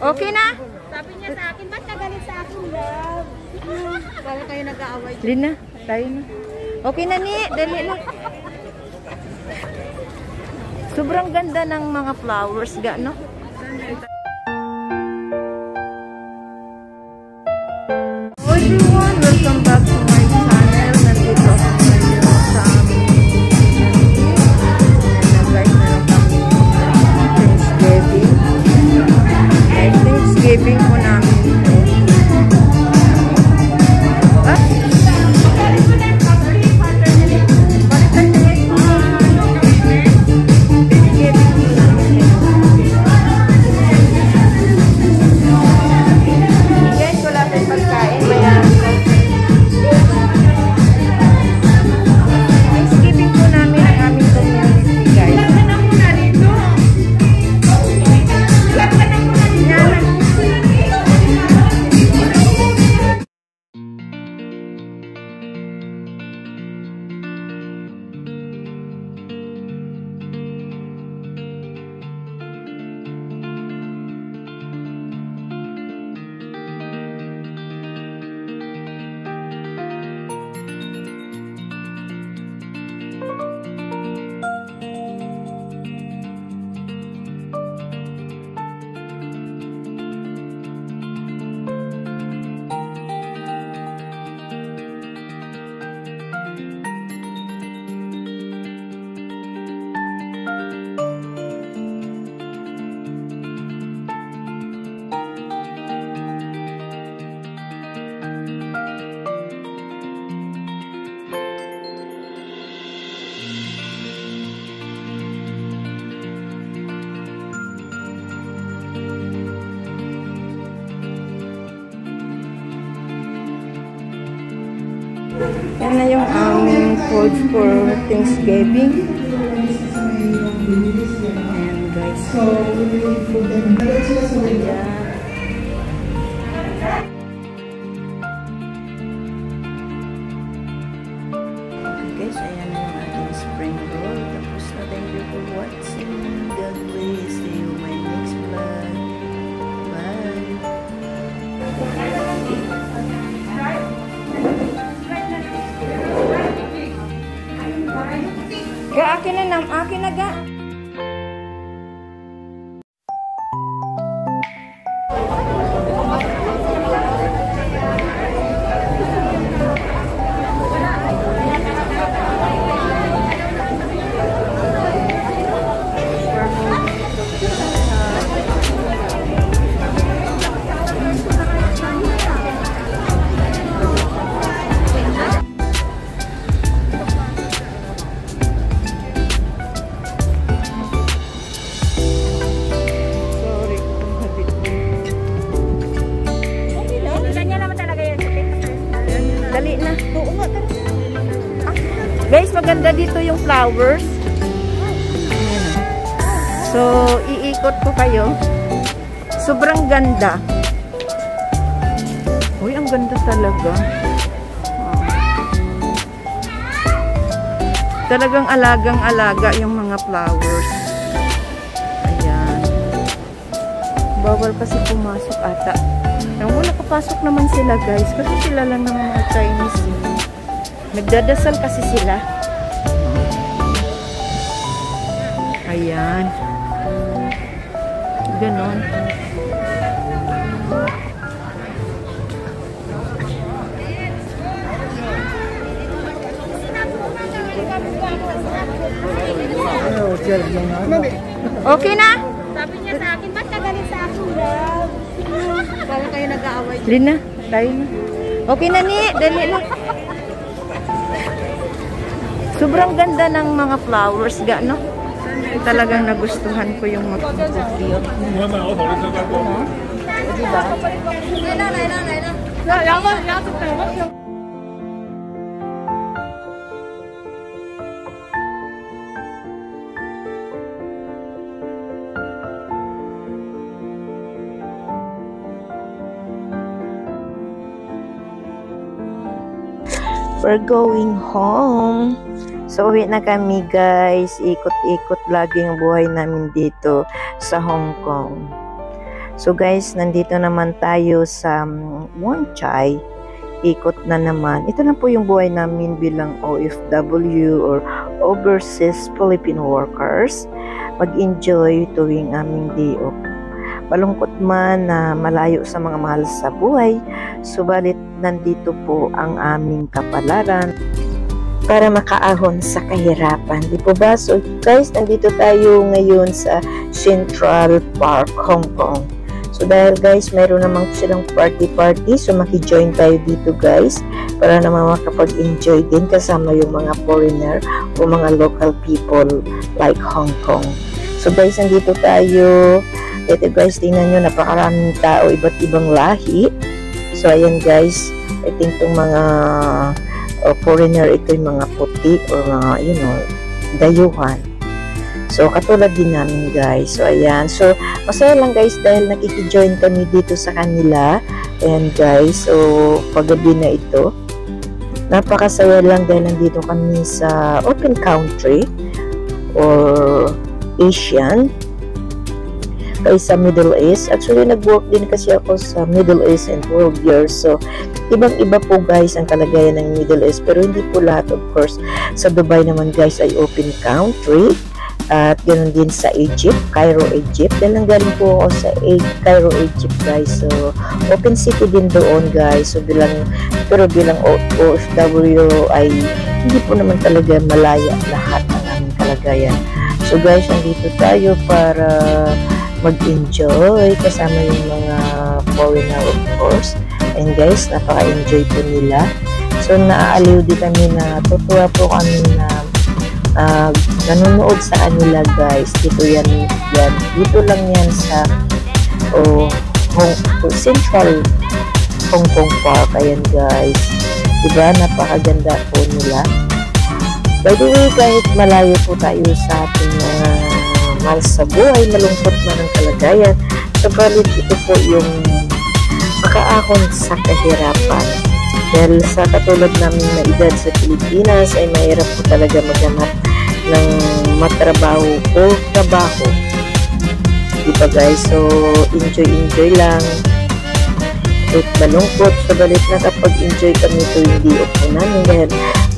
Okay na? Sabi niya sa akin, ba't nagalit sa akin, love? Baka kayo nag-aaway. Dali na. Tayo na. Okay na ni. Dali na. Sobrang ganda ng mga flowers ga, no? Hello everyone! Welcome back to my channel. Nandito ako ngayon sa aming guys, meron kami Thanksgiving. Thanksgiving po namin ito. Yan na yung food for Thanksgiving. Ayan guys. Ayan. Guys, ayan na yung ating spring roll. Tapos na, thank you for watching. God bless. See you my next vlog. Bye. Ga, akin na nam, akin na ga. Dali na. Guys, maganda dito yung flowers. So, iikot ko kayo. Sobrang ganda. Uy, ang ganda talaga. Talagang alagang-alaga yung mga flowers. Ayan. Bawal kasi pumasok ata. Wala kapasok naman sila guys. Kasi sila lang ng mga Chinese. Nagdadasal kasi sila. Ayan. Ganon. Okay na? Sabi niya sa akin, ba't nagalit sa akin, love? Baka kayo nag-aaway. Dali na. Tayo na. Okay na ni. Dali na. Sobrang ganda ng mga flowers ga, no? Talagang nagustuhan ko yung mga video. Diba? We're going home. So, uwi na kami guys. Ikot-ikot lagi ang buhay namin dito sa Hong Kong. So guys, nandito naman tayo sa Won Chai. Ikot na naman. Ito na po yung buhay namin bilang OFW or Overseas Philippine Workers. Mag-enjoy tuwing aming day off. Malungkot man na malayo sa mga mahal sa buhay, subalit nandito po ang aming kapalaran para makaahon sa kahirapan. Di po ba? So guys, nandito tayo ngayon sa Central Park, Hong Kong. So dahil guys, mayroon naman silang party-party, so maki-join tayo dito guys para naman makapag-enjoy din kasama yung mga foreigner o mga local people like Hong Kong. So guys, nandito tayo. Ito guys, tingnan nyo, napakaraming tao, iba't ibang lahi. So ayan guys, I think itong mga foreigner, ito yung mga puti or mga, you know, dayuhan. So, katulad din namin guys. So, ayan. So, masaya lang guys dahil nakiki-join kami dito sa kanila. Ayan guys. So, paggabi na ito. Napakasaya lang dahil nandito kami sa open country or Asian. Guys, sa Middle East. Actually, nag-work din kasi ako sa Middle East and 12 years. So, ibang-iba po guys ang kalagayan ng Middle East. Pero hindi po lahat, of course. Sa Dubai naman guys ay open country. At ganoon din sa Egypt, Cairo, Egypt. Dahil nanggaling po ako sa Cairo, Egypt guys. So, open city din doon guys. So, pero bilang OFW ay hindi po naman talaga malaya lahat ng aming kalagayan. So guys, nandito tayo para mag-enjoy kasama yung mga foreigner of course. And guys, napaka-enjoy po nila. So, naaaliw din kami na tutuwa po kami na nanonood sa kanila guys. Dito dito lang yan sa Central Hong Kong Park. Ayan guys, diba napakaganda po nila. By the way, kahit malayo po tayo sa ating mga mahal sa buhay, malungkot man ang kalagayan, sabalit ito po yung makaahon sa kahirapan. Dahil sa katulad namin na edad sa Pilipinas ay mahirap po talaga maghanap ng matrabaho o trabaho. Diba guys? So, enjoy lang. Kahit malungkot, sabalit nakapag-enjoy kami tuwing day off po namin dahil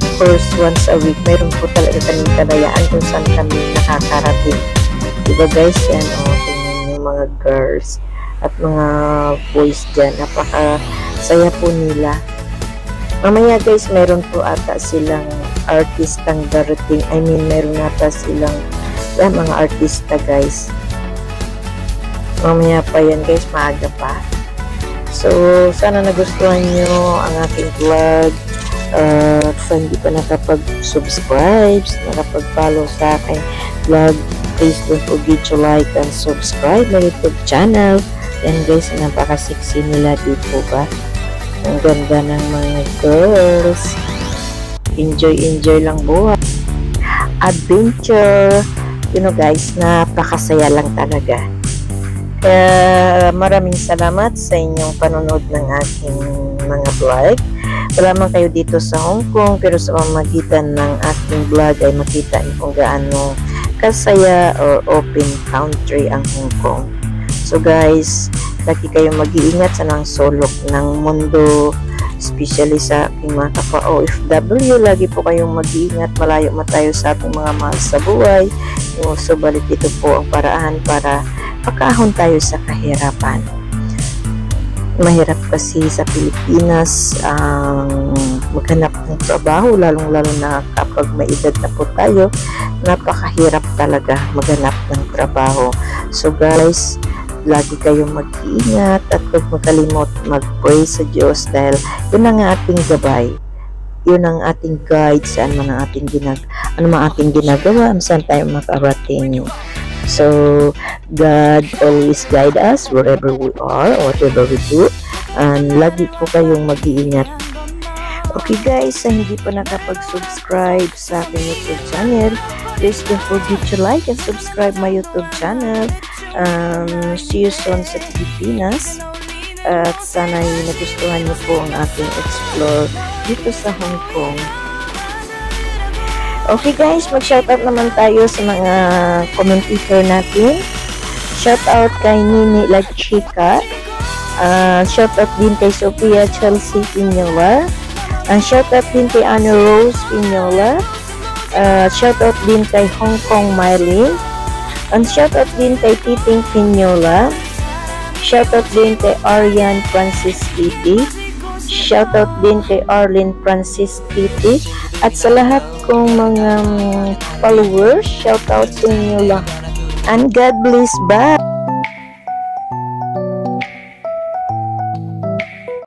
of course, once a week, mayroon po talaga kaming kalayaan kung saan kami nakakarating. Diba guys? Yan, tingnan yung mga girls at mga boys dyan. Napakasaya po nila. Mamaya guys, meron po ata silang artistang darating. I mean, meron ata silang mga artista guys. Mamaya pa yan guys, maaga pa. So, sana nagustuhan nyo ang aking vlog. Kung hindi pa nakapag-subscribe, nakapag-follow sa aking vlog, please don't forget to like and subscribe my YouTube channel. Yan guys, napaka-sexy nila dito ba? Ang ganda ng mga girls. Enjoy lang buhay. Adventure. You know guys, napakasaya lang talaga. Kaya maraming salamat sa inyong panonood ng aking mga vlog. Wala man kayo dito sa Hong Kong, pero sa pamamagitan ng aking vlog ay makita niyo kung gaano kasaya or open country ang Hong Kong. So guys, lagi kayong mag-iingat sa nang sulok ng mundo, especially sa aking mga kapwa-OFW. Lagi po kayong mag-iingat, malayo tayo sa ating mga mahal sa buhay. Subalit ito po ang paraan para makahon tayo sa kahirapan. Mahirap kasi sa Pilipinas ang maghanap ng trabaho, lalong-lalo na kapag may edad na po tayo, napakahirap talaga maghanap ng trabaho. So guys, lagi kayong mag-iingat at huwag makalimot mag-pray sa Diyos dahil yun ang ating gabay. Yun ang ating guide saan man ang ating ginagawa, saan tayo makarating. So, God always guide us wherever we are, whatever we do. And lagi po kayong mag-iingat. Okay guys, sa hindi pa nakapag-subscribe sa aking YouTube channel, please don't forget to like and subscribe my YouTube channel. See you soon sa Pilipinas. At sana'y nagustuhan niyo po ang ating explore dito sa Hong Kong. Okay guys, mag-shoutout naman tayo sa mga commentator natin. Shout out kay Nini La Chica. Shout out din kay Sophia Chelsea Pinola. Shout out din kay Anna Rose Pinola. Shout out din kay Hong Kong Mylene. Shout out din kay Titing Pinola. Shout out din kay Arian Francis Kitty. Shout out din kay Arlene Francis Kitty. At sa lahat kong mga followers, shout out sa inyo lang. And God bless. Bye!